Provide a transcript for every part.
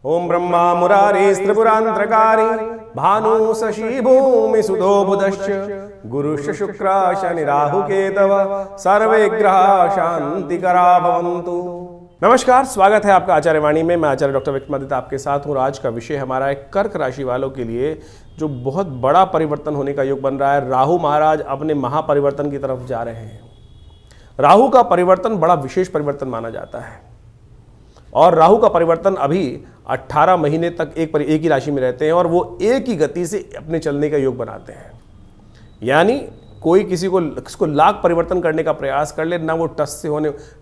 ओम ब्रह्मा मुरारी त्रिपुरांतरकारी भानु शशि भूमि सुधो बुधश्च गुरुश्च शुक्र शनि राहु केतव सर्वे ग्रह शांतिकरा भवन्तु। नमस्कार, स्वागत है आपका आचार्य वाणी में। मैं आचार्य डॉक्टर विक्रमादित्य आपके साथ हूँ। आज का विषय हमारा है कर्क राशि वालों के लिए जो बहुत बड़ा परिवर्तन होने का योग बन रहा है। राहु महाराज अपने महापरिवर्तन की तरफ जा रहे हैं। राहु का परिवर्तन बड़ा विशेष परिवर्तन माना जाता है और राहु का परिवर्तन अभी 18 महीने तक एक ही राशि में रहते हैं और वो एक ही गति से अपने चलने का योग बनाते हैं। यानी कोई किसको लाख परिवर्तन करने का प्रयास कर ले ना, वो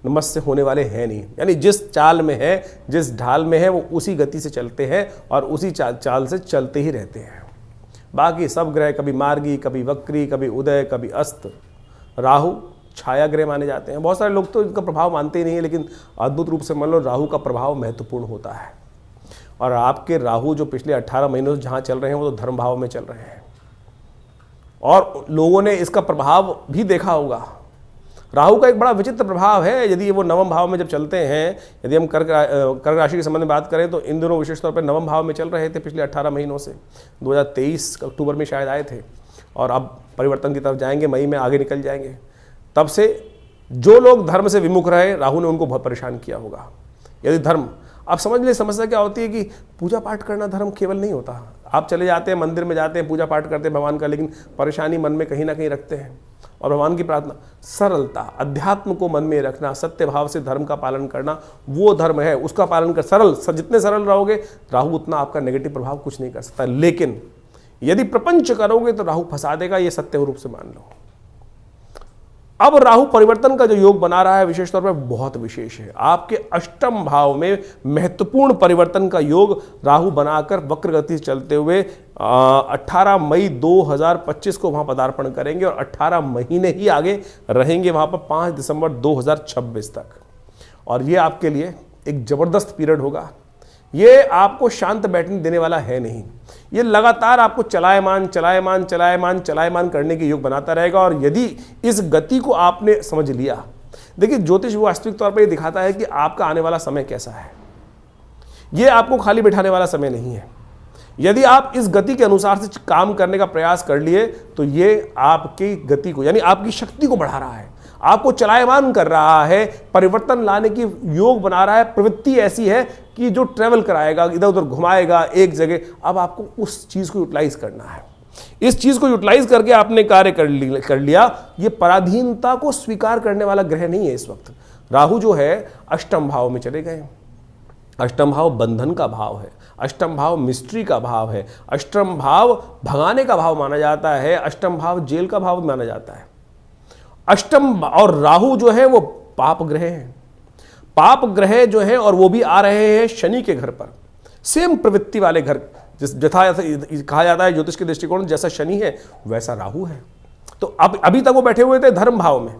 नमस से होने वाले हैं नहीं। यानी जिस चाल में है, जिस ढाल में है, वो उसी गति से चलते हैं और उसी चाल से चलते ही रहते हैं। बाकी सब ग्रह कभी मार्गी, कभी वक्री, कभी उदय, कभी अस्त। राहु छाया ग्रह माने जाते हैं। बहुत सारे लोग तो इनका प्रभाव मानते ही नहीं है, लेकिन अद्भुत रूप से मान लो राहु का प्रभाव महत्वपूर्ण होता है। और आपके राहु जो पिछले 18 महीनों से जहाँ चल रहे हैं वो तो धर्म भाव में चल रहे हैं और लोगों ने इसका प्रभाव भी देखा होगा। राहु का एक बड़ा विचित्र प्रभाव है। यदि वो नवम भाव में जब चलते हैं, यदि हम कर्क राशि के संबंध में बात करें तो इन दोनों विशेष तौर पर नवम भाव में चल रहे थे पिछले 18 महीनों से। 2023 अक्टूबर में शायद आए थे और अब परिवर्तन की तरफ जाएंगे, मई में आगे निकल जाएंगे। तब से जो लोग धर्म से विमुख रहे, राहु ने उनको बहुत परेशान किया होगा। यदि धर्म, आप समझ ले, समस्या क्या होती है कि पूजा पाठ करना धर्म केवल नहीं होता। आप चले जाते हैं, मंदिर में जाते हैं, पूजा पाठ करते हैं भगवान का, लेकिन परेशानी मन में कहीं ना कहीं रखते हैं। और भगवान की प्रार्थना, सरलता, अध्यात्म को मन में रखना, सत्य भाव से धर्म का पालन करना, वो धर्म है। उसका पालन कर जितने सरल रहोगे, राहु उतना आपका नेगेटिव प्रभाव कुछ नहीं कर सकता। लेकिन यदि प्रपंच करोगे तो राहु फंसा देगा, ये सत्य रूप से मान लो। अब राहु परिवर्तन का जो योग बना रहा है विशेष तौर पर बहुत विशेष है। आपके अष्टम भाव में महत्वपूर्ण परिवर्तन का योग राहु बनाकर वक्र गति से चलते हुए 18 मई 2025 को वहां पदार्पण करेंगे और 18 महीने ही आगे रहेंगे वहां पर, 5 दिसंबर 2026 तक। और ये आपके लिए एक जबरदस्त पीरियड होगा। ये आपको शांत बैठने देने वाला है नहीं। ये लगातार आपको चलायमान करने के योग बनाता रहेगा। और यदि इस गति को आपने समझ लिया, देखिए ज्योतिष वास्तविक तौर पर ये दिखाता है कि आपका आने वाला समय कैसा है। ये आपको खाली बिठाने वाला समय नहीं है। यदि आप इस गति के अनुसार से काम करने का प्रयास कर लिए तो ये आपकी गति को, यानी आपकी शक्ति को बढ़ा रहा है, आपको चलायमान कर रहा है, परिवर्तन लाने की योग बना रहा है। प्रवृत्ति ऐसी है कि जो ट्रेवल कराएगा, इधर उधर घुमाएगा एक जगह। अब आपको उस चीज को यूटिलाइज करना है। इस चीज को यूटिलाइज करके आपने कार्य कर लिया। ये पराधीनता को स्वीकार करने वाला ग्रह नहीं है इस वक्त। राहु जो है अष्टम भाव में चले गए। अष्टम भाव बंधन का भाव है, अष्टम भाव मिस्ट्री का भाव है, अष्टम भाव भगाने का भाव माना जाता है, अष्टम भाव जेल का भाव माना जाता है। अष्टम और राहु जो है वो पाप ग्रह हैं। पाप ग्रह जो है और वो भी आ रहे हैं शनि के घर पर। सेम प्रवृत्ति वाले घर, जैसा कहा जाता है ज्योतिष के दृष्टिकोण, जैसा शनि है वैसा राहु है। तो अब अभी तक वो बैठे हुए थे धर्म भाव में,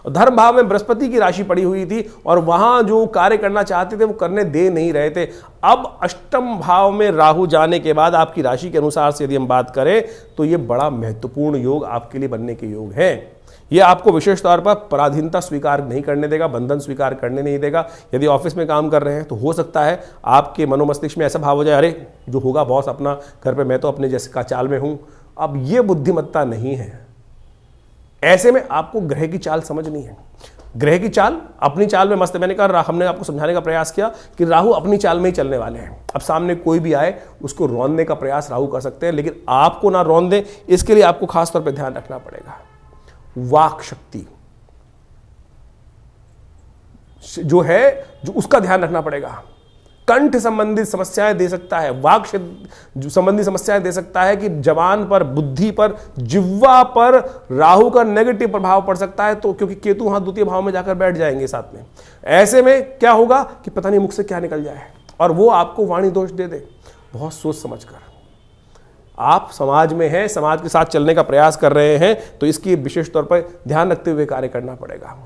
और धर्म भाव में बृहस्पति की राशि पड़ी हुई थी और वहां जो कार्य करना चाहते थे वो करने दे नहीं रहे थे। अब अष्टम भाव में राहु जाने के बाद आपकी राशि के अनुसार से यदि हम बात करें तो ये बड़ा महत्वपूर्ण योग आपके लिए बनने के योग है। ये आपको विशेष तौर पर पराधीनता स्वीकार नहीं करने देगा, बंधन स्वीकार करने नहीं देगा। यदि ऑफिस में काम कर रहे हैं तो हो सकता है आपके मनोमस्तिष्क में ऐसा भाव हो जाए, अरे जो होगा बॉस अपना घर पे, मैं तो अपने जैसे का चाल में हूं। अब ये बुद्धिमत्ता नहीं है। ऐसे में आपको ग्रह की चाल समझनी है। ग्रह की चाल, अपनी चाल में मस्त। मैंने कहा, हमने आपको समझाने का प्रयास किया कि राहु अपनी चाल में ही चलने वाले हैं। अब सामने कोई भी आए उसको रौंदने का प्रयास राहु कर सकते हैं, लेकिन आपको ना रौंद दे, इसके लिए आपको खास तौर पर ध्यान रखना पड़ेगा। वाक शक्ति जो है, जो उसका ध्यान रखना पड़ेगा। कंठ संबंधी समस्याएं दे सकता है, वाक संबंधी समस्याएं दे सकता है कि जबान पर, बुद्धि पर, जिह्वा पर राहु का नेगेटिव प्रभाव पड़ सकता है। तो क्योंकि केतु वहां द्वितीय भाव में जाकर बैठ जाएंगे साथ में, ऐसे में क्या होगा कि पता नहीं मुख से क्या निकल जाए और वो आपको वाणी दोष दे दे। बहुत सोच समझ कर आप समाज में हैं, समाज के साथ चलने का प्रयास कर रहे हैं, तो इसकी विशेष तौर पर ध्यान रखते हुए कार्य करना पड़ेगा।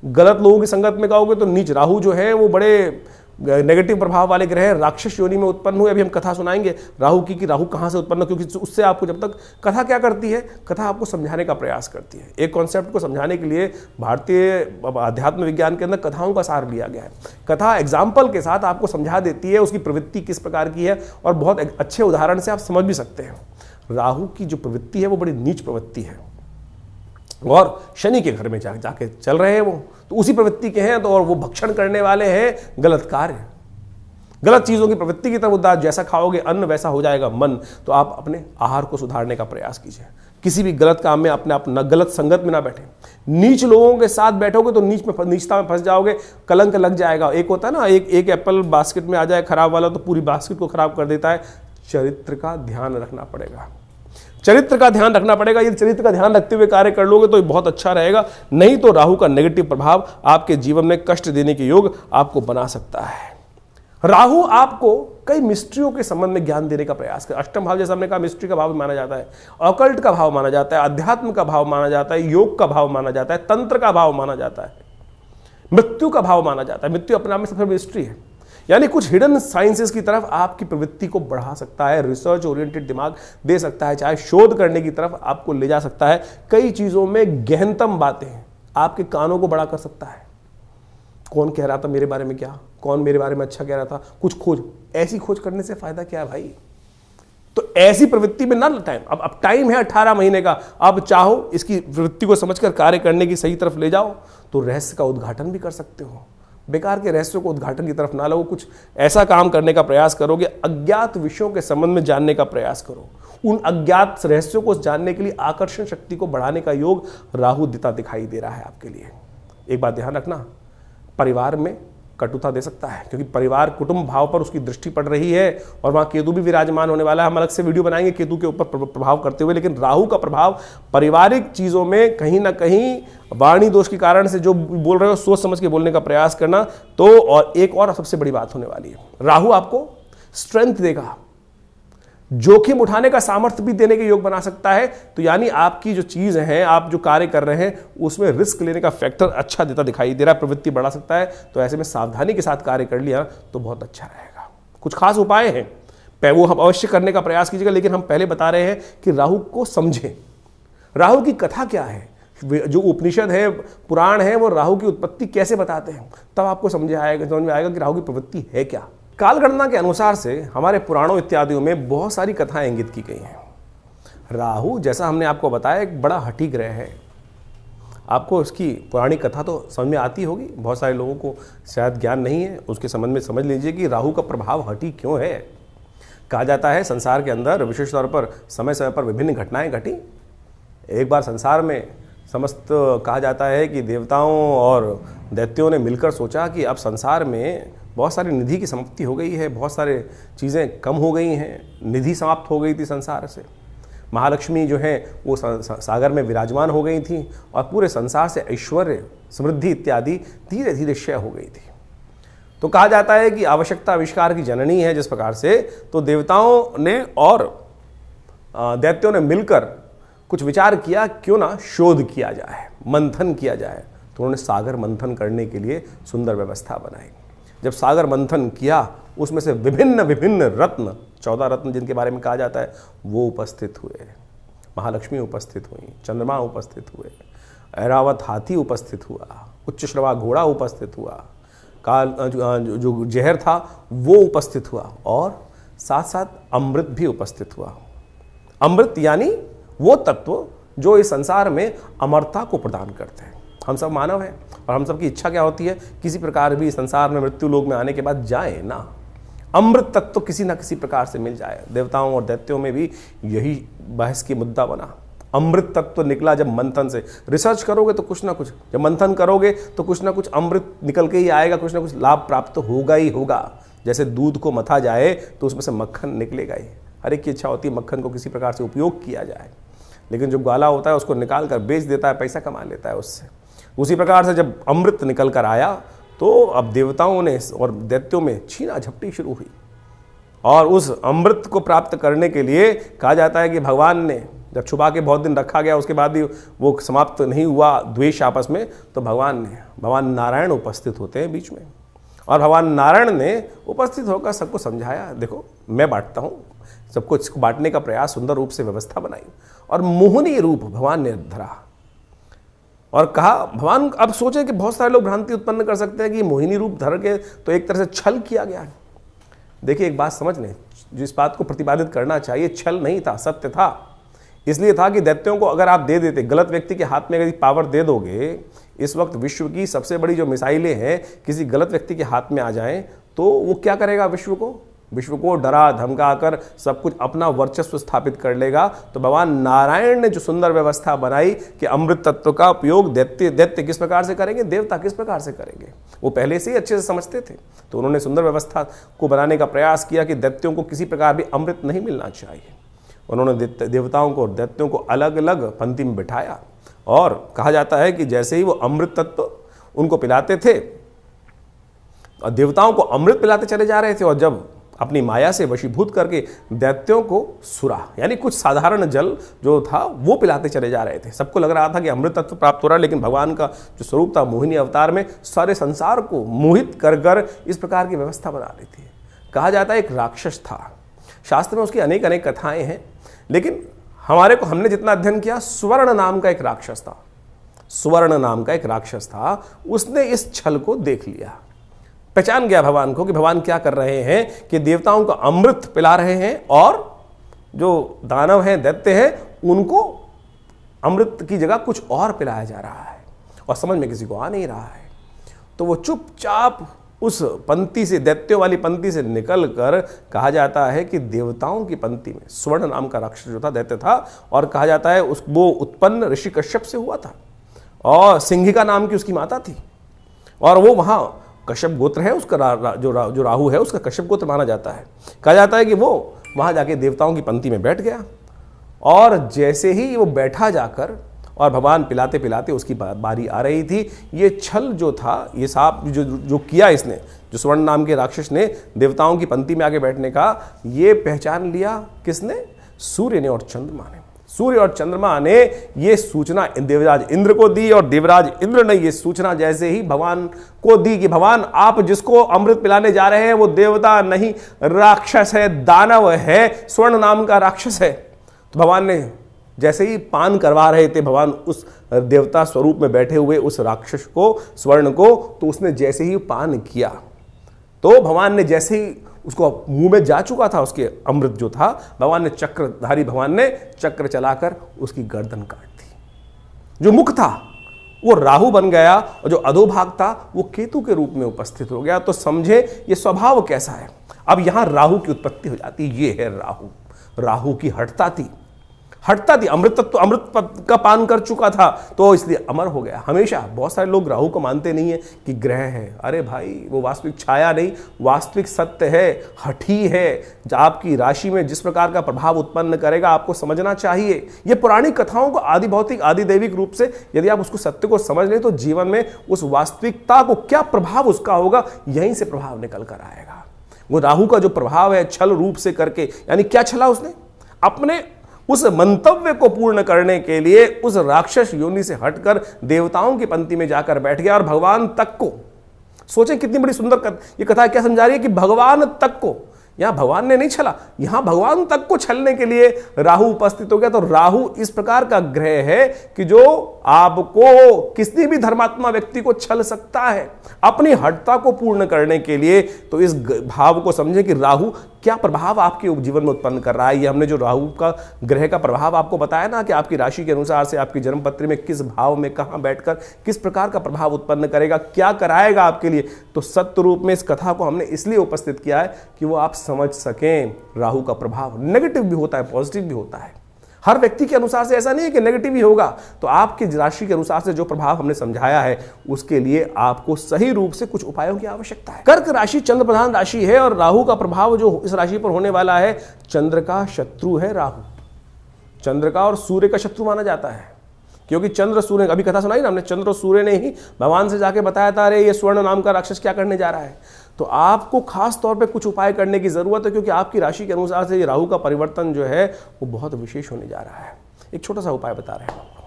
गलत लोगों की संगत में कहोगे तो नीच राहु जो है वो बड़े नेगेटिव प्रभाव वाले ग्रह राक्षस योनि में उत्पन्न हुए। अभी हम कथा सुनाएंगे राहु की कि राहु कहाँ से उत्पन्न, क्योंकि उससे आपको जब तक कथा क्या करती है, कथा आपको समझाने का प्रयास करती है। एक कॉन्सेप्ट को समझाने के लिए भारतीय अध्यात्म विज्ञान के अंदर कथाओं का सार लिया गया है। कथा एग्जाम्पल के साथ आपको समझा देती है उसकी प्रवृत्ति किस प्रकार की है, और बहुत अच्छे उदाहरण से आप समझ भी सकते हैं। राहु की जो प्रवृत्ति है वो बड़ी नीच प्रवृत्ति है, और शनि के घर में जाके चल रहे हैं वो, तो उसी प्रवृत्ति के हैं, तो और वो भक्षण करने वाले हैं गलत कार्य, गलत चीज़ों की प्रवृत्ति की तरफ उदार। जैसा खाओगे अन्न वैसा हो जाएगा मन। तो आप अपने आहार को सुधारने का प्रयास कीजिए। किसी भी गलत काम में अपने आप न गलत संगत में ना बैठे। नीच लोगों के साथ बैठोगे तो नीचता में फंस जाओगे, कलंक लग जाएगा। एक होता है ना, एक एप्पल बास्केट में आ जाए खराब वाला तो पूरी बास्केट को खराब कर देता है। चरित्र का ध्यान रखना पड़ेगा, चरित्र का ध्यान रखना पड़ेगा। यदि चरित्र का ध्यान रखते हुए कार्य कर लोगे तो बहुत अच्छा रहेगा, नहीं तो राहु का नेगेटिव प्रभाव आपके जीवन में कष्ट देने के योग आपको बना सकता है। राहु आपको कई मिस्ट्रियों के संबंध में ज्ञान देने का प्रयास कर। अष्टम भाव जैसा हमने कहा मिस्ट्री का भाव माना जाता है, ऑकल्ट का भाव माना जाता है, अध्यात्म का भाव माना जाता है, योग का भाव माना जाता है, तंत्र का भाव माना जाता है, मृत्यु का भाव माना जाता है। मृत्यु अपने आप में सबसे मिस्ट्री है, यानी कुछ हिडन साइंसेस की तरफ आपकी प्रवृत्ति को बढ़ा सकता है, रिसर्च ओरिएंटेड दिमाग दे सकता है, चाहे शोध करने की तरफ आपको ले जा सकता है। कई चीजों में गहनतम बातें आपके कानों को बड़ा कर सकता है। कौन कह रहा था मेरे बारे में क्या, कौन मेरे बारे में अच्छा कह रहा था, कुछ खोज। ऐसी खोज करने से फायदा क्या है भाई? तो ऐसी प्रवृत्ति में ना टाइम, अब टाइम है 18 महीने का, अब चाहो इसकी प्रवृत्ति को समझकर कार्य करने की सही तरफ ले जाओ तो रहस्य का उद्घाटन भी कर सकते हो। बेकार के रहस्यों को उद्घाटन की तरफ ना लगो, कुछ ऐसा काम करने का प्रयास करोगे, अज्ञात विषयों के संबंध में जानने का प्रयास करो। उन अज्ञात रहस्यों को जानने के लिए आकर्षण शक्ति को बढ़ाने का योग राहु दिखाई दे रहा है आपके लिए। एक बात ध्यान रखना, परिवार में कटुता दे सकता है, क्योंकि परिवार कुटुंब भाव पर उसकी दृष्टि पड़ रही है और वहां केतु भी विराजमान होने वाला है। हम अलग से वीडियो बनाएंगे केतु के ऊपर प्रभाव करते हुए, लेकिन राहु का प्रभाव पारिवारिक चीजों में कहीं ना कहीं वाणी दोष के कारण से जो बोल रहे हो सोच समझ के बोलने का प्रयास करना। तो और एक और सबसे बड़ी बात होने वाली है, राहु आपको स्ट्रेंथ देगा, जोखिम उठाने का सामर्थ्य भी देने के योग बना सकता है। तो यानी आपकी जो चीज है, आप जो कार्य कर रहे हैं उसमें रिस्क लेने का फैक्टर अच्छा देता दिखाई दे रहा है, प्रवृत्ति बढ़ा सकता है। तो ऐसे में सावधानी के साथ कार्य कर लिया तो बहुत अच्छा रहेगा। कुछ खास उपाय हैं, वो हम अवश्य करने का प्रयास कीजिएगा, लेकिन हम पहले बता रहे हैं कि राहु को समझें। राहु की कथा क्या है, जो उपनिषद है, पुराण है, वो राहु की उत्पत्ति कैसे बताते हैं, तब आपको समझ में आएगा कि राहु की प्रवृत्ति है क्या। कालगणना के अनुसार से हमारे पुराणों इत्यादियों में बहुत सारी कथाएं इंगित की गई हैं। राहु, जैसा हमने आपको बताया, एक बड़ा हठी ग्रह है। आपको इसकी पुरानी कथा तो समझ में आती होगी, बहुत सारे लोगों को शायद ज्ञान नहीं है, उसके संबंध में समझ लीजिए कि राहु का प्रभाव हठी क्यों है। कहा जाता है संसार के अंदर विशेष तौर पर समय समय पर विभिन्न घटनाएं घटी। एक बार संसार में समस्त कहा जाता है कि देवताओं और दैत्यों ने मिलकर सोचा कि अब संसार में बहुत सारी निधि की समाप्ति हो गई है, बहुत सारे चीज़ें कम हो गई हैं, निधि समाप्त हो गई थी संसार से। महालक्ष्मी जो है वो सागर में विराजमान हो गई थी और पूरे संसार से ऐश्वर्य, समृद्धि इत्यादि धीरे धीरे क्षय हो गई थी। तो कहा जाता है कि आवश्यकता आविष्कार की जननी है। जिस प्रकार से तो देवताओं ने और दैत्यों ने मिलकर कुछ विचार किया, क्यों ना शोध किया जाए, मंथन किया जाए। तो उन्होंने सागर मंथन करने के लिए सुंदर व्यवस्था बनाई। जब सागर मंथन किया, उसमें से विभिन्न विभिन्न रत्न, 14 रत्न जिनके बारे में कहा जाता है, वो उपस्थित हुए। महालक्ष्मी उपस्थित हुई, चंद्रमा उपस्थित हुए, ऐरावत हाथी उपस्थित हुआ, उच्च श्रवा घोड़ा उपस्थित हुआ, काल जो जहर था वो उपस्थित हुआ, और साथ साथ अमृत भी उपस्थित हुआ। अमृत यानी वो तत्व जो इस संसार में अमरता को प्रदान करते हैं। हम सब मानव हैं और हम सब की इच्छा क्या होती है, किसी प्रकार भी संसार में मृत्यु लोक में आने के बाद जाए ना, अमृत तत्व तो किसी ना किसी प्रकार से मिल जाए। देवताओं और दैत्यों में भी यही बहस की मुद्दा बना। अमृत तत्व तो निकला जब मंथन से। रिसर्च करोगे तो कुछ ना कुछ, जब मंथन करोगे तो कुछ ना कुछ अमृत निकल के ही आएगा, कुछ ना कुछ लाभ प्राप्त तो होगा ही होगा। जैसे दूध को मथा जाए तो उसमें से मक्खन निकलेगा ही। हर एक की इच्छा होती है मक्खन को किसी प्रकार से उपयोग किया जाए, लेकिन जो ग्वाला होता है उसको निकाल कर बेच देता है, पैसा कमा लेता है उससे। उसी प्रकार से जब अमृत निकल कर आया तो अब देवताओं ने और दैत्यों में छीना झपटी शुरू हुई, और उस अमृत को प्राप्त करने के लिए कहा जाता है कि भगवान ने जब छुपा के बहुत दिन रखा गया, उसके बाद भी वो समाप्त नहीं हुआ द्वेष आपस में, तो भगवान नारायण उपस्थित होते हैं बीच में, और भगवान नारायण ने उपस्थित होकर सबको समझाया, देखो मैं बांटता हूँ, सबको इसको बांटने का प्रयास, सुंदर रूप से व्यवस्था बनाई और मोहिनी रूप भगवान ने धरा और कहा, भगवान अब सोचे कि बहुत सारे लोग भ्रांति उत्पन्न कर सकते हैं कि मोहिनी रूप धर के तो एक तरह से छल किया गया। देखिए एक बात समझ लें, जिस बात को प्रतिपादित करना चाहिए छल नहीं था, सत्य था। इसलिए था कि दैत्यों को अगर आप दे देते, गलत व्यक्ति के हाथ में अगर पावर दे दोगे, इस वक्त विश्व की सबसे बड़ी जो मिसाइलें हैं किसी गलत व्यक्ति के हाथ में आ जाएं तो वो क्या करेगा, विश्व को डरा धमका कर सब कुछ अपना वर्चस्व स्थापित कर लेगा। तो भगवान नारायण ने जो सुंदर व्यवस्था बनाई कि अमृत तत्व का उपयोग दैत्य किस प्रकार से करेंगे, देवता किस प्रकार से करेंगे, वो पहले से ही अच्छे से समझते थे। तो उन्होंने सुंदर व्यवस्था को बनाने का प्रयास किया कि दैत्यों को किसी प्रकार भी अमृत नहीं मिलना चाहिए। उन्होंने देवताओं को और दैत्यों को अलग अलग पंक्ति में बिठाया और कहा जाता है कि जैसे ही वो अमृत तत्व उनको पिलाते थे और देवताओं को अमृत पिलाते चले जा रहे थे, और जब अपनी माया से वशीभूत करके दैत्यों को सुरा यानी कुछ साधारण जल जो था वो पिलाते चले जा रहे थे। सबको लग रहा था कि अमृत तत्व प्राप्त हो रहा है, लेकिन भगवान का जो स्वरूप था मोहिनी अवतार में सारे संसार को मोहित कर इस प्रकार की व्यवस्था बना ली थी। कहा जाता है एक राक्षस था, शास्त्र में उसकी अनेक अनेक कथाएं हैं, लेकिन हमने जितना अध्ययन किया, स्वर्ण नाम का एक राक्षस था। स्वर्ण नाम का एक राक्षस था, उसने इस छल को देख लिया, पहचान गया भगवान को कि भगवान क्या कर रहे हैं कि देवताओं को अमृत पिला रहे हैं और जो दानव हैं, दैत्य हैं, उनको अमृत की जगह कुछ और पिलाया जा रहा है और समझ में किसी को आ नहीं रहा है। तो वो चुपचाप उस पंक्ति से, दैत्यों वाली पंक्ति से निकल कर, कहा जाता है कि देवताओं की पंक्ति में स्वर्ण नाम का राक्षस जो था, दैत्य था, और कहा जाता है वो उत्पन्न ऋषि कश्यप से हुआ था और सिंहिका नाम की उसकी माता थी, और वो वहाँ कश्यप गोत्र है उसका, जो राहु है उसका कश्यप गोत्र माना जाता है। कहा जाता है कि वो वहाँ जाके देवताओं की पंक्ति में बैठ गया और जैसे ही वो बैठा जाकर और भगवान पिलाते पिलाते उसकी बारी आ रही थी, ये छल जो था, ये साप जो किया इसने, जो स्वर्ण नाम के राक्षस ने देवताओं की पंक्ति में आके बैठने का, ये पहचान लिया किसने, सूर्य ने और चंद्रमा ने। सूर्य और चंद्रमा ने ये सूचना देवराज इंद्र को दी और देवराज इंद्र ने ये सूचना जैसे ही भगवान को दी कि भगवान आप जिसको अमृत पिलाने जा रहे हैं वो देवता नहीं, राक्षस है, दानव है, स्वर्ण नाम का राक्षस है। तो भगवान ने जैसे ही पान करवा रहे थे भगवान उस देवता स्वरूप में बैठे हुए उस राक्षस को, स्वर्ण को, तो उसने जैसे ही पान किया तो भगवान ने जैसे ही उसको मुंह में जा चुका था उसके अमृत जो था, भगवान ने चक्रधारी भगवान ने चक्र चलाकर उसकी गर्दन काट दी। जो मुख था वो राहु बन गया और जो अधोभाग था वो केतु के रूप में उपस्थित हो गया। तो समझे ये स्वभाव कैसा है। अब यहां राहु की उत्पत्ति हो जाती, ये है राहु की हठता थी, अमृत का पान कर चुका था तो इसलिए अमर हो गया। हमेशा बहुत सारे लोग राहु को मानते नहीं है कि ग्रह है। अरे भाई, वो वास्तविक छाया नहीं, वास्तविक सत्य है, हठी है। आपकी राशि में जिस प्रकार का प्रभाव उत्पन्न करेगा आपको समझना चाहिए। ये पुरानी कथाओं को आदि भौतिक आदि दैविक रूप से यदि आप उसको सत्य को समझ लें तो जीवन में उस वास्तविकता को क्या प्रभाव उसका होगा, यहीं से प्रभाव निकल कर आएगा। वो राहु का जो प्रभाव है छल रूप से करके, यानी क्या छला उसने, अपने उस मंतव्य को पूर्ण करने के लिए उस राक्षस योनि से हटकर देवताओं की पंक्ति में जाकर बैठ गया और भगवान तक को, सोचें कितनी बड़ी सुंदर ये कथा क्या समझा रही है कि भगवान तक को, यहां भगवान ने नहीं छला, यहां भगवान तक को छलने के लिए राहु उपस्थित हो गया। तो राहु इस प्रकार का ग्रह है कि जो आपको किसी भी धर्मात्मा व्यक्ति को छल सकता है अपनी हठता को पूर्ण करने के लिए। तो इस भाव को समझें कि राहु क्या प्रभाव आपके जीवन में उत्पन्न कर रहा है। ये हमने जो राहु का ग्रह का प्रभाव आपको बताया ना कि आपकी राशि के अनुसार से आपकी जन्मपत्री में किस भाव में कहां बैठकर किस प्रकार का प्रभाव उत्पन्न करेगा, क्या कराएगा आपके लिए। तो सत्य रूप में इस कथा को हमने इसलिए उपस्थित किया है कि वो आप समझ सकें राहु का प्रभाव नेगेटिव भी होता है, पॉजिटिव भी होता है। हर व्यक्ति के अनुसार से ऐसा नहीं है कि नेगेटिव ही होगा। तो आपकी राशि के अनुसार से जो प्रभाव हमने समझाया है उसके लिए आपको सही रूप से कुछ उपायों की आवश्यकता है। कर्क राशि चंद्र प्रधान राशि है और राहु का प्रभाव जो इस राशि पर होने वाला है, चंद्र का शत्रु है राहु। चंद्र का और सूर्य का शत्रु माना जाता है, क्योंकि चंद्र सूर्य, अभी कथा सुनाई ना हमने, चंद्र और सूर्य ने ही भगवान से जाके बताया था अरे ये स्वर्ण नाम का राक्षस क्या करने जा रहा है। तो आपको खास तौर पे कुछ उपाय करने की जरूरत है, क्योंकि आपकी राशि के अनुसार से ये राहु का परिवर्तन जो है वो बहुत विशेष होने जा रहा है। एक छोटा सा उपाय बता रहे हैं आपको।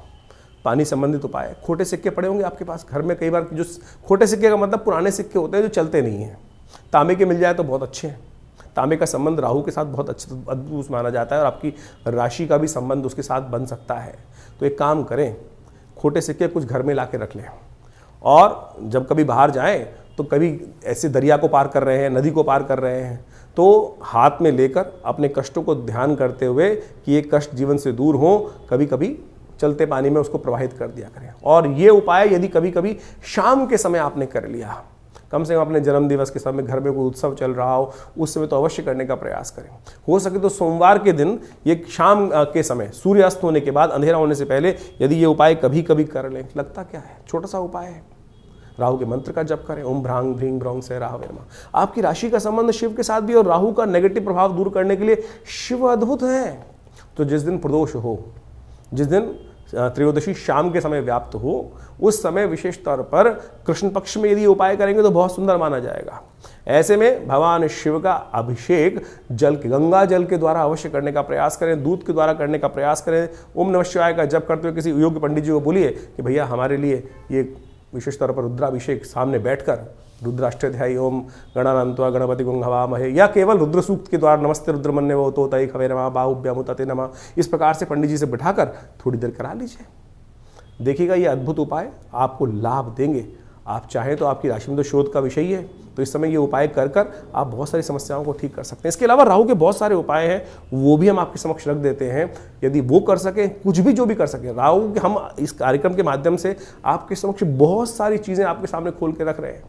पानी संबंधित उपाय। खोटे सिक्के पड़े होंगे आपके पास घर में, कई बार जो खोटे सिक्के का मतलब पुराने सिक्के होते हैं जो चलते नहीं हैं। तांबे के मिल जाए तो बहुत अच्छे हैं। तांबे का संबंध राहु के साथ बहुत अच्छा अद्भुत माना जाता है और आपकी राशि का भी संबंध उसके साथ बन सकता है। तो एक काम करें, खोटे सिक्के कुछ घर में ला के रख लें और जब कभी बाहर जाएं तो कभी ऐसे दरिया को पार कर रहे हैं, नदी को पार कर रहे हैं, तो हाथ में लेकर अपने कष्टों को ध्यान करते हुए कि ये कष्ट जीवन से दूर हो, कभी कभी चलते पानी में उसको प्रवाहित कर दिया करें। और ये उपाय यदि कभी कभी शाम के समय आपने कर लिया, कम से कम अपने जन्म दिवस के समय घर में कोई उत्सव चल रहा हो उस समय तो अवश्य करने का प्रयास करें। हो सके तो सोमवार के दिन ये शाम के समय सूर्यास्त होने के बाद, अंधेरा होने से पहले यदि ये उपाय कभी कभी कर लें। लगता क्या है, छोटा सा उपाय है। राहु के मंत्र का जप करें, ओम भ्रांग भ्रीं भ्रौं से राहवे नमः। आपकी राशि का संबंध शिव के साथ भी और राहु का नेगेटिव प्रभाव दूर करने के लिए शिव अद्भुत है। तो जिस दिन प्रदोष हो, जिस दिन त्रयोदशी शाम के समय व्याप्त हो, उस समय विशेष तौर पर कृष्ण पक्ष में यदि उपाय करेंगे तो बहुत सुंदर माना जाएगा। ऐसे में भगवान शिव का अभिषेक जल के, गंगा जल के द्वारा अवश्य करने का प्रयास करें, दूध के द्वारा करने का प्रयास करें। ओम नमः शिवाय का जप करते हुए किसी योग्य पंडित जी को बोलिए कि भैया हमारे लिए ये विशेष तौर पर रुद्राभिषेक, सामने बैठकर रुद्राष्टध्यायी ओम गणानान्त्वा गणपति गुं हवामहे, या केवल रुद्र सूक्त के द्वारा नमस्ते रुद्रमन्यवो तोतये खवे नमः बाहुभ्यामुतते नमः, इस प्रकार से पंडित जी से बिठाकर थोड़ी देर करा लीजिए। देखिएगा ये अद्भुत उपाय आपको लाभ देंगे। आप चाहें तो आपकी राशि में तो शोध का विषय है, तो इस समय ये उपाय कर कर आप बहुत सारी समस्याओं को ठीक कर सकते हैं। इसके अलावा राहु के बहुत सारे उपाय हैं, वो भी हम आपके समक्ष रख देते हैं। यदि वो कर सकें, कुछ भी जो भी कर सकें, राहु के हम इस कार्यक्रम के माध्यम से आपके समक्ष बहुत सारी चीज़ें आपके सामने खोल के रख रहे हैं।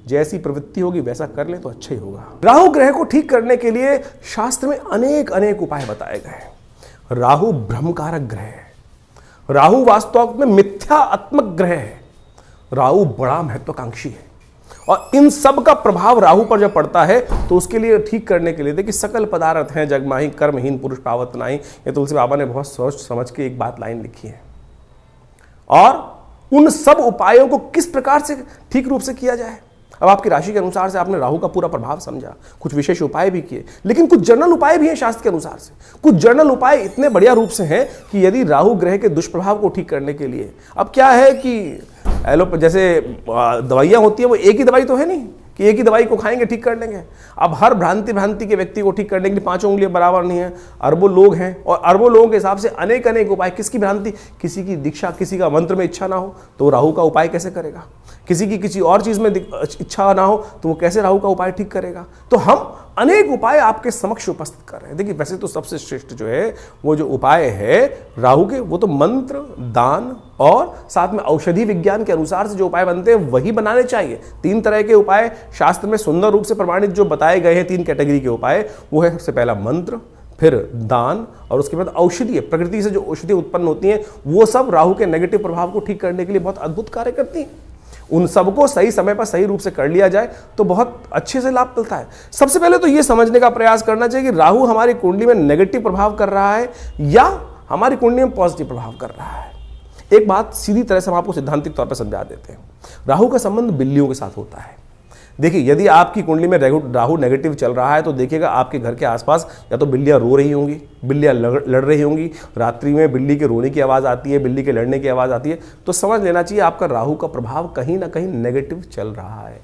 जैसी प्रवृत्ति होगी वैसा कर लें तो अच्छा ही होगा। राहु ग्रह को ठीक करने के लिए शास्त्र में अनेक अनेक उपाय बताए गए हैं। राहु भ्रमकारक ग्रह है, राहु वास्तव में मिथ्यात्मक ग्रह है, राहु बड़ा महत्वाकांक्षी है और इन सब का प्रभाव राहु पर जब पड़ता है तो उसके लिए ठीक करने के लिए देखिए, सकल पदार्थ हैं जगमाही कर्महीन पुरुष पावत नाही, ये तुलसी बाबा ने बहुत सोच समझ के एक बात लाइन लिखी है। और उन सब उपायों को किस प्रकार से ठीक रूप से किया जाए, अब आपकी राशि के अनुसार से आपने राहु का पूरा प्रभाव समझा, कुछ विशेष उपाय भी किए, लेकिन कुछ जनरल उपाय भी हैं शास्त्र के अनुसार से। कुछ जनरल उपाय इतने बढ़िया रूप से हैं कि यदि राहु ग्रह के दुष्प्रभाव को ठीक करने के लिए, अब क्या है कि जैसे दवाइयां होती है, वो एक ही दवाई तो है नहीं कि एक ही दवाई को खाएंगे ठीक कर लेंगे। अब हर भ्रांति के व्यक्ति को ठीक करने के लिए 5 उंगलियां बराबर नहीं है, अरबों लोग हैं और अरबों लोगों के हिसाब से अनेक अनेक उपाय। किसकी भ्रांति, किसी की दीक्षा, किसी का मंत्र में इच्छा ना हो तो राहु का उपाय कैसे करेगा, किसी की किसी और चीज में इच्छा ना हो तो वो कैसे राहु का उपाय ठीक करेगा। तो हम अनेक उपाय आपके समक्ष उपस्थित कर रहे हैं। देखिए, वैसे तो सबसे श्रेष्ठ जो है वो जो उपाय है राहु के, वो तो मंत्र, दान और साथ में औषधि विज्ञान के अनुसार से जो उपाय बनते हैं वही बनाने चाहिए। 3 तरह के उपाय शास्त्र में सुंदर रूप से प्रमाणित जो बताए गए हैं, 3 कैटेगरी के उपाय, वो है सबसे पहला मंत्र, फिर दान और उसके बाद औषधि। प्रकृति से जो औषधि उत्पन्न होती हैं वो सब राहु के नेगेटिव प्रभाव को ठीक करने के लिए बहुत अद्भुत कार्य करती हैं। उन सबको सही समय पर सही रूप से कर लिया जाए तो बहुत अच्छे से लाभ मिलता है। सबसे पहले तो ये समझने का प्रयास करना चाहिए कि राहु हमारी कुंडली में नेगेटिव प्रभाव कर रहा है या हमारी कुंडली में पॉजिटिव प्रभाव कर रहा है। एक बात सीधी तरह से हम आपको सिद्धांतिक तौर पर समझा देते हैं। राहु का संबंध बिल्लियों के साथ होता है। देखिए, यदि आपकी कुंडली में राहु नेगेटिव चल रहा है तो देखिएगा आपके घर के आसपास या तो बिल्लियां रो रही होंगी, बिल्लियां लड़ रही होंगी, रात्रि में बिल्ली के रोने की आवाज़ आती है, बिल्ली के लड़ने की आवाज़ आती है, तो समझ लेना चाहिए आपका राहु का प्रभाव कहीं ना कहीं नेगेटिव चल रहा है।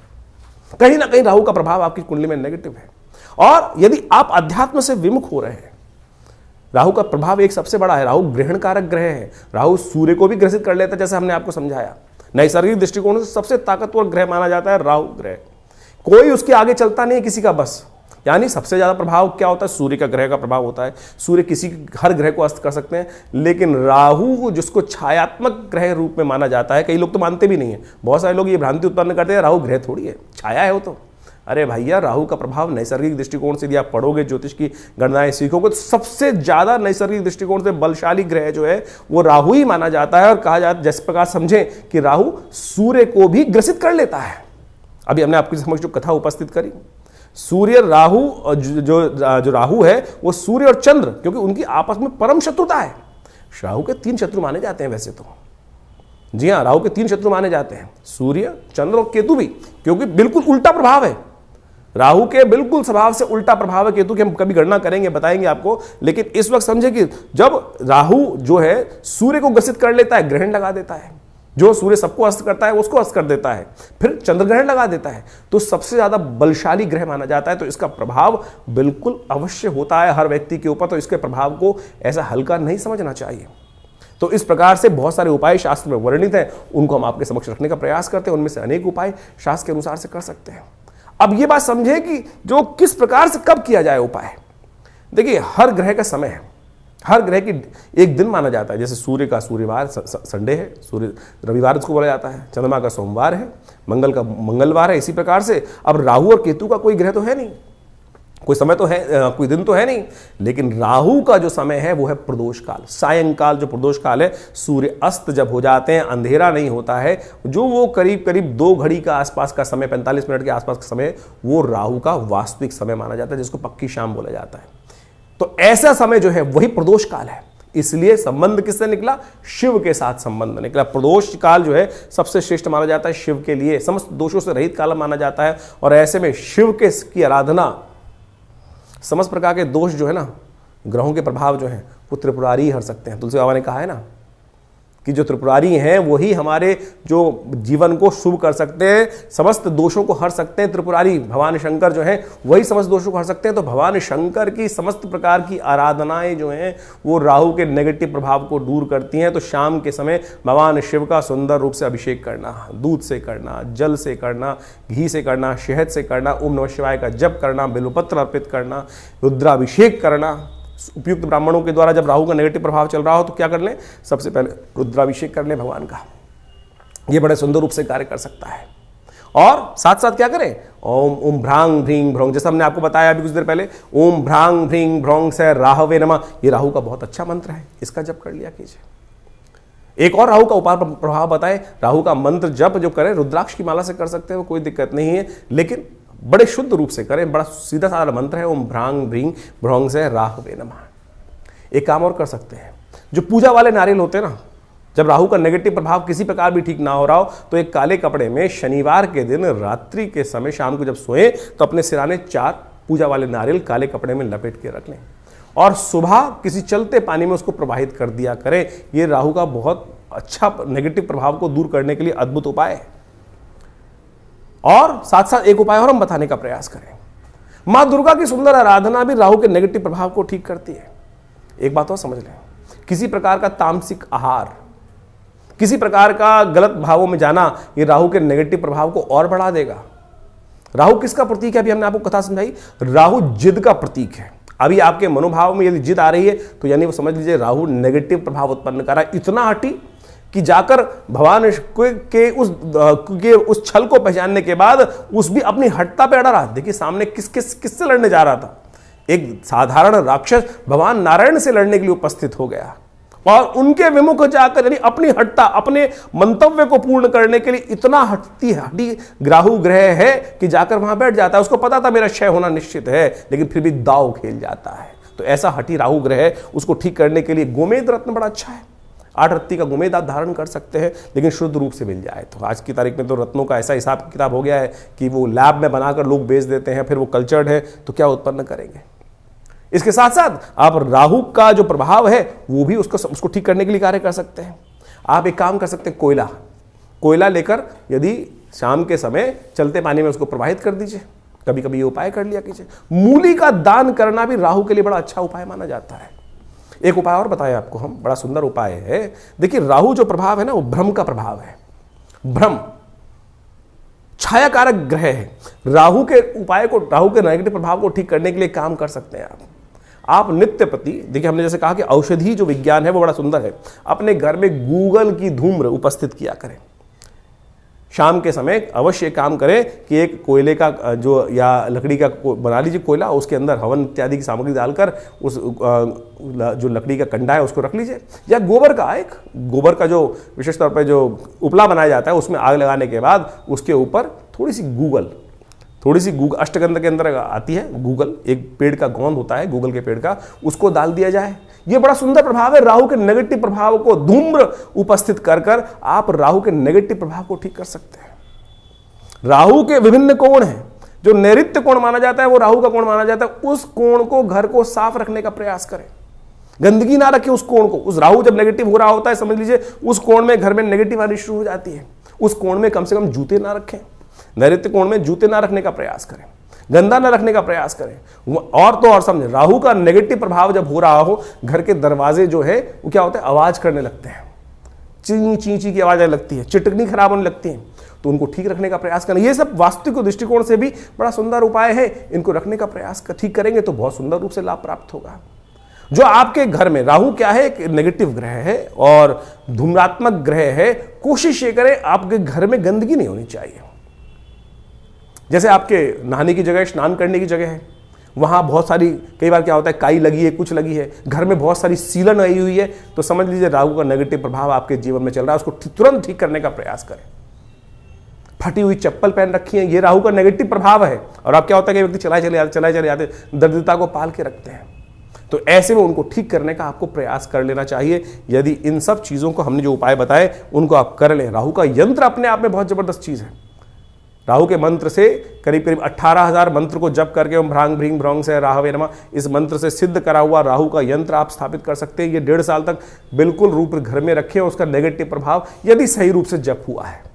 कहीं ना कहीं राहु का प्रभाव आपकी कुंडली में नेगेटिव है। और यदि आप अध्यात्म से विमुख हो रहे हैं, राहु का प्रभाव एक सबसे बड़ा है, राहु ग्रहण कारक ग्रह है। राहु सूर्य को भी ग्रसित कर लेता है, जैसे हमने आपको समझाया। नैसर्गिक दृष्टिकोण से सबसे ताकतवर ग्रह माना जाता है राहु ग्रह। कोई उसके आगे चलता नहीं है किसी का बस। यानी सबसे ज्यादा प्रभाव क्या होता है, सूर्य का ग्रह का प्रभाव होता है। सूर्य किसी हर ग्रह को अस्त कर सकते हैं, लेकिन राहु जिसको छायात्मक ग्रह रूप में माना जाता है, कई लोग तो मानते भी नहीं है। बहुत सारे लोग ये भ्रांति उत्पन्न करते हैं राहु ग्रह थोड़ी है, छाया है वो तो। अरे भैया, राहु का प्रभाव नैसर्गिक दृष्टिकोण से यदि आप पढ़ोगे, ज्योतिष की गणनाएं सीखोगे, तो सबसे ज्यादा नैसर्गिक दृष्टिकोण से बलशाली ग्रह जो है वो राहु ही माना जाता है। और कहा जाता है, जिस प्रकार समझें कि राहु सूर्य को भी ग्रसित कर लेता है। अभी हमने आपके समक्ष जो कथा उपस्थित करी, सूर्य राहु जो राहु है वो सूर्य और चंद्र, क्योंकि उनकी आपस में परम शत्रुता है। राहु के 3 शत्रु माने जाते हैं वैसे तो। जी हाँ, राहु के 3 शत्रु माने जाते हैं, सूर्य, चंद्र और केतु भी, क्योंकि बिल्कुल उल्टा प्रभाव है। राहु के बिल्कुल स्वभाव से उल्टा प्रभाव है केतु की, हम कभी गणना करेंगे, बताएंगे आपको। लेकिन इस वक्त समझे कि जब राहु जो है सूर्य को ग्रसित कर लेता है, ग्रहण लगा देता है। जो सूर्य सबको अस्त करता है उसको अस्त कर देता है, फिर चंद्रग्रहण लगा देता है, तो सबसे ज्यादा बलशाली ग्रह माना जाता है। तो इसका प्रभाव बिल्कुल अवश्य होता है हर व्यक्ति के ऊपर, तो इसके प्रभाव को ऐसा हल्का नहीं समझना चाहिए। तो इस प्रकार से बहुत सारे उपाय शास्त्र में वर्णित हैं, उनको हम आपके समक्ष रखने का प्रयास करते हैं। उनमें से अनेक उपाय शास्त्र के अनुसार से कर सकते हैं। अब ये बात समझे कि जो किस प्रकार से कब किया जाए उपाय। देखिए, हर ग्रह का समय है, हर ग्रह की एक दिन माना जाता है। जैसे सूर्य का सूर्यवार संडे है, सूर्य रविवार उसको बोला जाता है, चंद्रमा का सोमवार है, मंगल का मंगलवार है। इसी प्रकार से अब राहु और केतु का कोई ग्रह तो है नहीं, कोई समय तो है, कोई दिन तो है नहीं। लेकिन राहु का जो समय है वो है प्रदोष काल, सायंकाल जो प्रदोष काल है। सूर्य अस्त जब हो जाते हैं, अंधेरा नहीं होता है, जो वो करीब करीब 2 घड़ी का आसपास का समय, 45 मिनट के आसपास का समय, वो राहु का वास्तविक समय माना जाता है, जिसको पक्की शाम बोला जाता है। तो ऐसा समय जो है वही प्रदोष काल है। इसलिए संबंध किससे निकला? शिव के साथ संबंध निकला। प्रदोष काल जो है सबसे श्रेष्ठ माना जाता है शिव के लिए, समस्त दोषों से रहित काल माना जाता है। और ऐसे में शिव के की आराधना, समस्त प्रकार के दोष जो है ना, ग्रहों के प्रभाव जो है वो त्रिपुरारी हर सकते हैं। तुलसी बाबा ने कहा है ना कि जो त्रिपुरारी हैं वही हमारे जो जीवन को शुभ कर सकते हैं, समस्त दोषों को हर सकते हैं। त्रिपुरारी भगवान शंकर जो हैं वही समस्त दोषों को हर सकते हैं। तो भगवान शंकर की समस्त प्रकार की आराधनाएं जो हैं वो राहु के नेगेटिव प्रभाव को दूर करती हैं। तो शाम के समय भगवान शिव का सुंदर रूप से अभिषेक करना, दूध से करना, जल से करना, घी से करना, शहद से करना, ओम नमः शिवाय का जप करना, बिल्वपत्र अर्पित करना, रुद्राभिषेक करना। उपयुक्त ब्राह्मणों के द्वारा जब राहु का नेगेटिव प्रभाव चल रहा हो तो क्या कर लें? सबसे पहले रुद्राभिषेक कर लें भगवान का। ये बड़े सुंदर रूप से कार्य कर सकता है। और साथ साथ क्या करें? ओम भ्रांग भ्रींग भ्रौंग, जैसा हमने आपको बताया अभी कुछ देर पहले, ओम भ्रांग भ्रींग भ्रौंग से राहवे नमः, ये राहु का बहुत अच्छा मंत्र है, इसका जप कर लिया कीजिए। एक और राहु का उपाय प्रभाव बताए, राहु का मंत्र जप जो करें रुद्राक्ष की माला से कर सकते हैं, कोई दिक्कत नहीं है, लेकिन बड़े शुद्ध रूप से करें। बड़ा सीधा साधा मंत्र है, ओम भ्रांग भ्रींग भ्रौंग से राहवे नमः। एक काम और कर सकते हैं, जो पूजा वाले नारियल होते हैं ना, जब राहु का नेगेटिव प्रभाव किसी प्रकार भी ठीक ना हो रहा हो तो एक काले कपड़े में शनिवार के दिन रात्रि के समय शाम को जब सोए तो अपने सिराने 4 पूजा वाले नारियल काले कपड़े में लपेट के रख लें और सुबह किसी चलते पानी में उसको प्रवाहित कर दिया करें। यह राहु का बहुत अच्छा नेगेटिव प्रभाव को दूर करने के लिए अद्भुत उपाय है। और साथ साथ एक उपाय और हम बताने का प्रयास करें, मां दुर्गा की सुंदर आराधना भी राहु के नेगेटिव प्रभाव को ठीक करती है। एक बात और समझ लें, किसी प्रकार का तामसिक आहार, किसी प्रकार का गलत भावों में जाना, ये राहु के नेगेटिव प्रभाव को और बढ़ा देगा। राहु किसका प्रतीक है? अभी हमने आपको कथा समझाई, राहु जिद का प्रतीक है। अभी आपके मनोभाव में यदि जिद आ रही है तो यानी वो समझ लीजिए राहु नेगेटिव प्रभाव उत्पन्न कर रहा है। इतना हटी कि जाकर भगवान के उस छल को पहचानने के बाद उस भी अपनी हटता पे अड़ा रहा। देखिए सामने किससे लड़ने जा रहा था? एक साधारण राक्षस भगवान नारायण से लड़ने के लिए उपस्थित हो गया और उनके विमुख जाकर यानी अपनी हटता, अपने मंतव्य को पूर्ण करने के लिए इतना हटी राहु ग्रह है कि जाकर वहां बैठ जाता है। उसको पता था मेरा क्षय होना निश्चित है, लेकिन फिर भी दाव खेल जाता है। तो ऐसा हटी राहु ग्रह है, उसको ठीक करने के लिए गोमेद रत्न बड़ा अच्छा है। 8 रत्ती का गोमेद आप धारण कर सकते हैं, लेकिन शुद्ध रूप से मिल जाए। तो आज की तारीख में तो रत्नों का ऐसा हिसाब किताब हो गया है कि वो लैब में बनाकर लोग बेच देते हैं, फिर वो कल्चर्ड है तो क्या उत्पन्न करेंगे। इसके साथ साथ आप राहु का जो प्रभाव है वो भी उसको ठीक करने के लिए कार्य कर सकते हैं। आप एक काम कर सकते हैं, कोयला लेकर यदि शाम के समय चलते पानी में उसको प्रवाहित कर दीजिए। कभी कभी ये उपाय कर लिया कीजिए। मूली का दान करना भी राहु के लिए बड़ा अच्छा उपाय माना जाता है। एक उपाय और बताया आपको हम, बड़ा सुंदर उपाय है। देखिए राहु जो प्रभाव है ना वो भ्रम का प्रभाव है। भ्रम छाया कारक ग्रह है। राहु के उपाय को, राहु के नेगेटिव प्रभाव को ठीक करने के लिए काम कर सकते हैं आप नित्य प्रति। देखिए हमने जैसे कहा कि औषधि जो विज्ञान है वो बड़ा सुंदर है। अपने घर में गूगल की धूम्र उपस्थित किया करें। शाम के समय अवश्य काम करें कि एक कोयले का जो या लकड़ी का बना लीजिए कोयला, उसके अंदर हवन इत्यादि की सामग्री डालकर उस जो लकड़ी का कंडा है उसको रख लीजिए। या गोबर का जो विशेष तौर पर जो उपला बनाया जाता है उसमें आग लगाने के बाद उसके ऊपर थोड़ी सी गूगल अष्टगंध के अंदर आती है गूगल, एक पेड़ का गोंद होता है गूगल के पेड़ का, उसको डाल दिया जाए। यह बड़ा सुंदर प्रभाव है। राहु के नेगेटिव प्रभाव को धूम्र उपस्थित कर आप राहु के नेगेटिव प्रभाव को ठीक कर सकते हैं। राहु के विभिन्न कोण हैं। जो नैऋत्य कोण माना जाता है, वो राहु का कोण माना जाता है, उस कोण को, घर को साफ रखने का प्रयास करें। गंदगी ना रखें उस कोण को। उस राहु जब नेगेटिव हो रहा होता है, समझ लीजिए उस कोण में घर में नेगेटिव आनी शुरू हो जाती है। उस कोण में कम से कम जूते ना रखें, नैऋत्य कोण में जूते ना रखने का प्रयास करें, गंदा ना रखने का प्रयास करें। और तो और समझे, राहु का नेगेटिव प्रभाव जब हो रहा हो, घर के दरवाजे जो है वो क्या होते हैं, आवाज करने लगते हैं, ची ची ची की आवाज आने लगती है, चिटकनी खराब होने लगती है, तो उनको ठीक रखने का प्रयास करें। ये सब वास्तु दृष्टिकोण से भी बड़ा सुंदर उपाय है। इनको रखने का प्रयास ठीक करेंगे तो बहुत सुंदर रूप से लाभ प्राप्त होगा। जो आपके घर में राहु क्या है, एक नेगेटिव ग्रह है और धूम्रात्मक ग्रह है, कोशिश ये करें आपके घर में गंदगी नहीं होनी चाहिए। जैसे आपके नहाने की जगह, स्नान करने की जगह है, वहां बहुत सारी, कई बार क्या होता है, काई लगी है, कुछ लगी है, घर में बहुत सारी सीलन आई हुई है, तो समझ लीजिए राहु का नेगेटिव प्रभाव आपके जीवन में चल रहा है। उसको तुरंत ठीक करने का प्रयास करें। फटी हुई चप्पल पहन रखी है, ये राहु का नेगेटिव प्रभाव है। और अब क्या होता है कि व्यक्ति चलाए चले जाते, दरिद्रता को पाल के रखते हैं, तो ऐसे में उनको ठीक करने का आपको प्रयास कर लेना चाहिए। यदि इन सब चीजों को, हमने जो उपाय बताए, उनको आप कर लें। राहु का यंत्र अपने आप में बहुत जबरदस्त चीज है। राहु के मंत्र से करीब 18,000 मंत्र को जप करके, ओम भ्रांग भ्रीं भ्रौंग से राहवे नमः, इस मंत्र से सिद्ध करा हुआ राहु का यंत्र आप स्थापित कर सकते हैं। ये 1.5 साल तक बिल्कुल रूप घर में रखें। उसका नेगेटिव प्रभाव यदि सही रूप से जप हुआ है,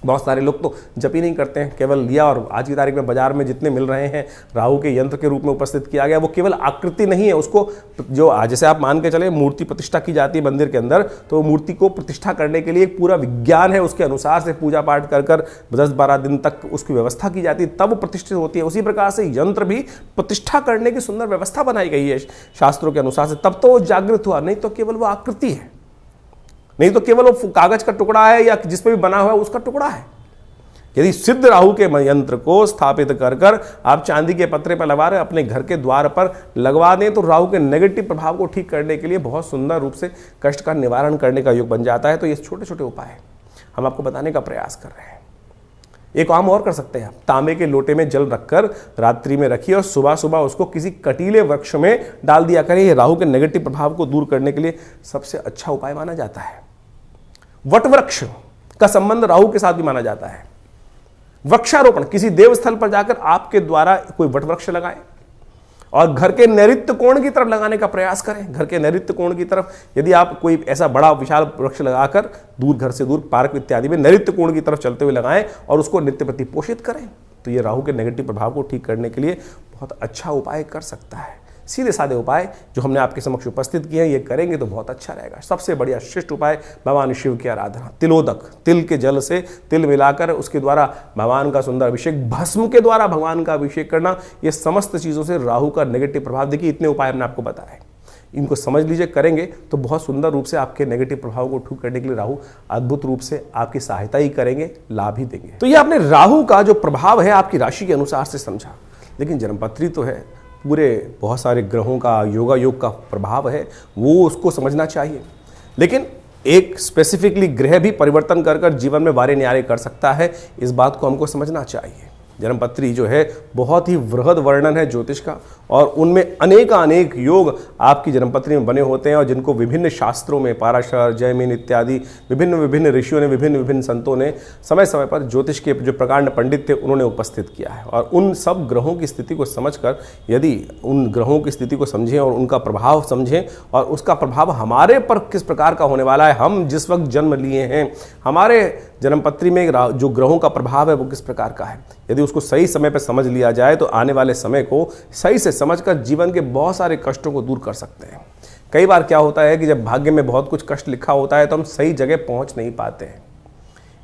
बहुत सारे लोग तो जप ही नहीं करते हैं, केवल लिया और आज की तारीख में बाजार में जितने मिल रहे हैं राहु के यंत्र के रूप में उपस्थित किया गया, वो केवल आकृति नहीं है। उसको जो जैसे आप मान के चले, मूर्ति प्रतिष्ठा की जाती है मंदिर के अंदर, तो मूर्ति को प्रतिष्ठा करने के लिए एक पूरा विज्ञान है, उसके अनुसार से पूजा पाठ कर 10-12 दिन तक उसकी व्यवस्था की जाती है, तब वो प्रतिष्ठित होती है। उसी प्रकार से यंत्र भी प्रतिष्ठा करने की सुंदर व्यवस्था बनाई गई है शास्त्रों के अनुसार से, तब तो वो जागृत हुआ, नहीं तो केवल वो आकृति है, नहीं तो केवल वो कागज का टुकड़ा है या जिस पे भी बना हुआ है उसका टुकड़ा है। यदि सिद्ध राहु के यंत्र को स्थापित कर आप चांदी के पत्रे पर लगा रहे, अपने घर के द्वार पर लगवा दें, तो राहु के नेगेटिव प्रभाव को ठीक करने के लिए बहुत सुंदर रूप से कष्ट का निवारण करने का योग बन जाता है। तो ये छोटे छोटे उपाय हम आपको बताने का प्रयास कर रहे हैं। एक काम और कर सकते हैं आप, तांबे के लोटे में जल रखकर रात्रि में रखिए और सुबह सुबह उसको किसी कटीले वृक्ष में डाल दिया करें। ये राहु के नेगेटिव प्रभाव को दूर करने के लिए सबसे अच्छा उपाय माना जाता है। वट वृक्ष का संबंध राहु के साथ भी माना जाता है। वृक्षारोपण, किसी देवस्थल पर जाकर आपके द्वारा कोई वट वृक्ष लगाएं और घर के नैऋत्य कोण की तरफ लगाने का प्रयास करें। घर के नैऋत्य कोण की तरफ यदि आप कोई ऐसा बड़ा विशाल वृक्ष लगाकर दूर, घर से दूर, पार्क इत्यादि में नैऋत्य कोण की तरफ चलते हुए लगाएं और उसको नित्य प्रति पोषित करें, तो ये राहु के नेगेटिव प्रभाव को ठीक करने के लिए बहुत अच्छा उपाय कर सकता है। सीधे साधे उपाय जो हमने आपके समक्ष उपस्थित किए हैं, ये करेंगे तो बहुत अच्छा रहेगा। सबसे बढ़िया श्रेष्ठ उपाय भगवान शिव की आराधना, तिलोदक, तिल के जल से तिल मिलाकर उसके द्वारा भगवान का सुंदर अभिषेक, भस्म के द्वारा भगवान का अभिषेक करना, ये समस्त चीज़ों से राहु का नेगेटिव प्रभाव, देखिए इतने उपाय हमने आपको बताए, इनको समझ लीजिए, करेंगे तो बहुत सुंदर रूप से आपके नेगेटिव प्रभाव को ठीक करने के लिए राहु अद्भुत रूप से आपकी सहायता ही करेंगे, लाभ ही देंगे। तो ये आपने राहु का जो प्रभाव है आपकी राशि के अनुसार से समझा, लेकिन जन्मपत्री तो है, पूरे बहुत सारे ग्रहों का, योगा योग का प्रभाव है, वो उसको समझना चाहिए। लेकिन एक स्पेसिफिकली ग्रह भी परिवर्तन कर जीवन में वारे न्यारे कर सकता है, इस बात को हमको समझना चाहिए। जन्मपत्री जो है बहुत ही वृहद वर्णन है ज्योतिष का, और उनमें अनेक योग आपकी जन्मपत्री में बने होते हैं, और जिनको विभिन्न शास्त्रों में, पाराशर, जैमिन इत्यादि विभिन्न ऋषियों ने, विभिन्न संतों ने समय समय पर ज्योतिष के जो प्रकांड पंडित थे उन्होंने उपस्थित किया है। और उन सब ग्रहों की स्थिति को समझकर, यदि उन ग्रहों की स्थिति को समझें और उनका प्रभाव समझें, और उसका प्रभाव हमारे पर किस प्रकार का होने वाला है, हम जिस वक्त जन्म लिए हैं, हमारे जन्मपत्री में जो ग्रहों का प्रभाव है वो किस प्रकार का है, यदि उसको सही समय पर समझ लिया जाए तो आने वाले समय को सही से समझकर जीवन के बहुत सारे कष्टों को दूर कर सकते हैं। कई बार क्या होता है कि जब भाग्य में बहुत कुछ कष्ट लिखा होता है तो हम सही जगह पहुंच नहीं पाते हैं।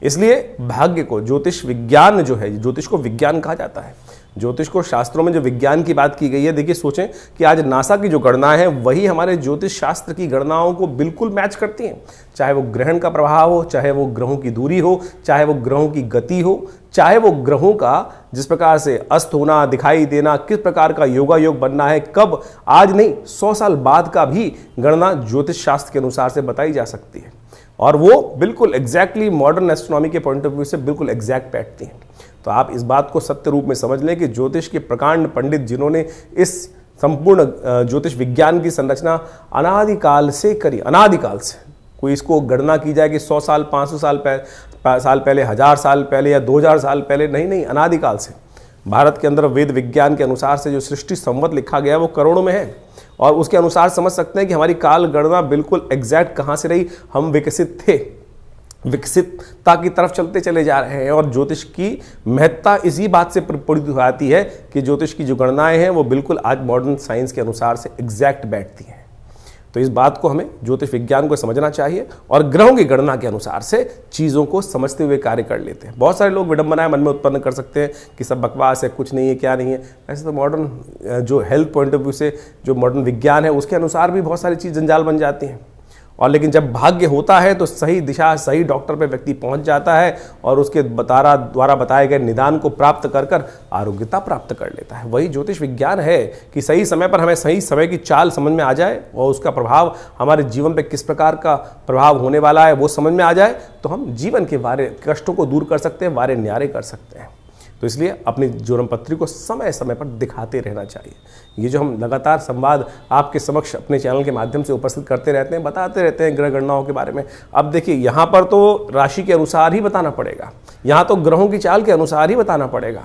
इसलिए भाग्य को, ज्योतिष विज्ञान जो है, ज्योतिष को विज्ञान कहा जाता है, ज्योतिष को शास्त्रों में जो विज्ञान की बात की गई है, देखिए सोचें कि आज नासा की जो गणनाएं हैं वही हमारे ज्योतिष शास्त्र की गणनाओं को बिल्कुल मैच करती हैं। चाहे वो ग्रहण का प्रभाव हो, चाहे वो ग्रहों की दूरी हो, चाहे वो ग्रहों की गति हो, चाहे वो ग्रहों का जिस प्रकार से अस्त होना, दिखाई देना, किस प्रकार का योगा योग बनना है, कब, आज नहीं 100 साल बाद का भी गणना ज्योतिष शास्त्र के अनुसार से बताई जा सकती है, और वो बिल्कुल एग्जैक्टली मॉडर्न एस्ट्रोनॉमी के पॉइंट ऑफ व्यू से बिल्कुल एग्जैक्ट बैठती हैं। तो आप इस बात को सत्य रूप में समझ लें कि ज्योतिष के प्रकांड पंडित जिन्होंने इस संपूर्ण ज्योतिष विज्ञान की संरचना अनादिकाल से करी, अनादिकाल से, कोई इसको गणना की जाए कि 100 साल, 500 साल पहले, 1000 साल पहले या 2000 साल पहले, नहीं, अनादिकाल से भारत के अंदर वेद विज्ञान के अनुसार से जो सृष्टि संवत लिखा गया है वो करोड़ों में है, और उसके अनुसार समझ सकते हैं कि हमारी काल गणना बिल्कुल एग्जैक्ट कहाँ से रही। हम विकसित थे, विकसितता की तरफ चलते चले जा रहे हैं, और ज्योतिष की महत्ता इसी बात से प्रपूरित हो जाती है कि ज्योतिष की जो गणनाएं हैं वो बिल्कुल आज मॉडर्न साइंस के अनुसार से एग्जैक्ट बैठती हैं। तो इस बात को हमें ज्योतिष विज्ञान को समझना चाहिए और ग्रहों की गणना के अनुसार से चीज़ों को समझते हुए कार्य कर लेते हैं। बहुत सारे लोग विडंबनाएं मन में उत्पन्न कर सकते हैं कि सब बकवास है, कुछ नहीं है, क्या नहीं है। ऐसे तो मॉडर्न जो हेल्थ पॉइंट ऑफ व्यू से जो मॉडर्न विज्ञान है उसके अनुसार भी बहुत सारी चीज़ जंजाल बन जाती हैं। और लेकिन जब भाग्य होता है तो सही दिशा सही डॉक्टर पे व्यक्ति पहुंच जाता है और उसके द्वारा बताए गए निदान को प्राप्त कर कर आरोग्यता प्राप्त कर लेता है। वही ज्योतिष विज्ञान है कि सही समय पर हमें सही समय की चाल समझ में आ जाए और उसका प्रभाव हमारे जीवन पे किस प्रकार का प्रभाव होने वाला है वो समझ में आ जाए, तो हम जीवन के वारे कष्टों को दूर कर सकते हैं, वारे न्यारे कर सकते हैं। तो इसलिए अपनी जोरम पत्री को समय समय पर दिखाते रहना चाहिए। ये जो हम लगातार संवाद आपके समक्ष अपने चैनल के माध्यम से उपस्थित करते रहते हैं, बताते रहते हैं ग्रह गणनाओं के बारे में। अब देखिए यहाँ पर तो राशि के अनुसार ही बताना पड़ेगा, यहाँ तो ग्रहों की चाल के अनुसार ही बताना पड़ेगा।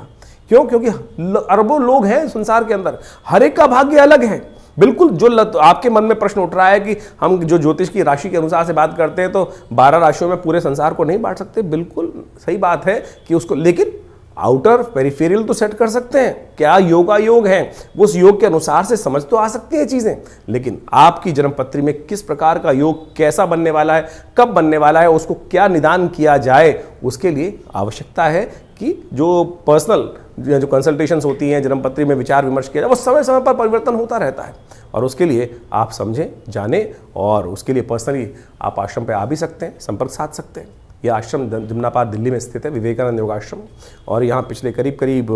क्यों? क्योंकि अरबों लोग हैं संसार के अंदर, हर एक का भाग्य अलग है। बिल्कुल जो आपके मन में प्रश्न उठ रहा है कि हम जो ज्योतिष की राशि के अनुसार से बात करते हैं तो 12 राशियों में पूरे संसार को नहीं बांट सकते, बिल्कुल सही बात है कि उसको, लेकिन आउटर पेरिफेरियल तो सेट कर सकते हैं। क्या योगा योग है, उस योग के अनुसार से समझ तो आ सकती हैं चीजें, लेकिन आपकी जन्मपत्री में किस प्रकार का योग कैसा बनने वाला है, कब बनने वाला है, उसको क्या निदान किया जाए, उसके लिए आवश्यकता है कि जो पर्सनल जो कंसल्टेशंस होती हैं, जन्मपत्री में विचार विमर्श किया जाए, वो समय समय पर परिवर्तन होता रहता है। और उसके लिए आप समझें, जानें, और उसके लिए पर्सनली आप आश्रम पर आ भी सकते हैं, संपर्क साध सकते हैं। यह आश्रम जमुनापार दिल्ली में स्थित है, विवेकानंद योगाश्रम, और यहाँ पिछले करीब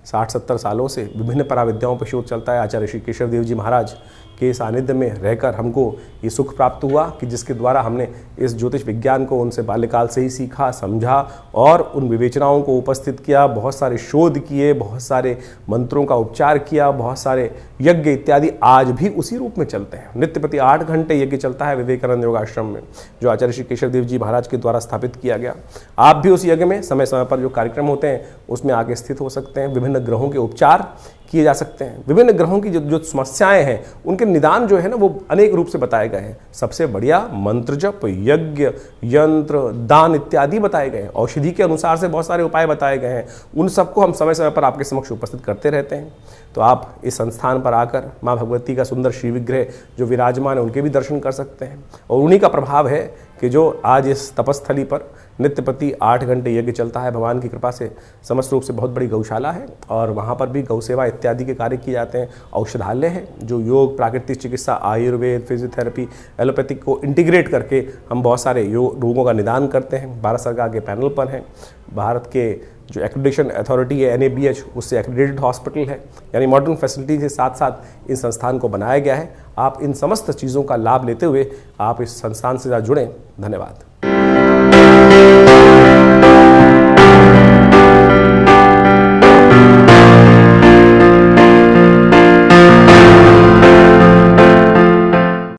60-70 सालों से विभिन्न पराविद्याओं पर शोध चलता है। आचार्य श्री केशव देव जी महाराज के सानिध्य में रहकर हमको ये सुख प्राप्त हुआ कि जिसके द्वारा हमने इस ज्योतिष विज्ञान को उनसे बाल्यकाल से ही सीखा, समझा और उन विवेचनाओं को उपस्थित किया, बहुत सारे शोध किए, बहुत सारे मंत्रों का उपचार किया, बहुत सारे यज्ञ इत्यादि आज भी उसी रूप में चलते हैं। नित्य प्रति 8 घंटे यज्ञ चलता है विवेकानंद योगाश्रम में, जो आचार्य श्री केशव देव जी महाराज के द्वारा स्थापित किया गया। आप भी उस यज्ञ में समय समय पर जो कार्यक्रम होते हैं उसमें आगे स्थित हो सकते हैं। विभिन्न ग्रहों के उपचार किए जा सकते हैं, विभिन्न ग्रहों की जो समस्याएं हैं उनके निदान जो है ना वो अनेक रूप से बताए गए हैं। सबसे बढ़िया मंत्र जप, यज्ञ, यंत्र, दान इत्यादि बताए गए हैं। औषधि के अनुसार से बहुत सारे उपाय बताए गए हैं, उन सबको हम समय समय पर आपके समक्ष उपस्थित करते रहते हैं। तो आप इस संस्थान पर आकर माँ भगवती का सुंदर श्री विग्रह जो विराजमान है उनके भी दर्शन कर सकते हैं। और उन्हीं का प्रभाव है कि जो आज इस तपस्थली पर नित्य प्रति 8 घंटे यज्ञ चलता है, भगवान की कृपा से समस्त रूप से बहुत बड़ी गौशाला है और वहाँ पर भी गौ सेवा इत्यादि के कार्य किए जाते हैं। औषधालय है जो योग, प्राकृतिक चिकित्सा, आयुर्वेद, फिजियोथेरेपी, एलोपैथिक को इंटीग्रेट करके हम बहुत सारे रोगों का निदान करते हैं। भारत सरकार के पैनल पर हैं। भारत के जो एक्रेडिटेशन अथॉरिटी है NABH, उससे एक्रेडिटेड हॉस्पिटल है, यानी मॉडर्न फैसिलिटी के साथ साथ इस संस्थान को बनाया गया है। आप इन समस्त चीज़ों का लाभ लेते हुए आप इस संस्थान से जुड़ें। धन्यवाद।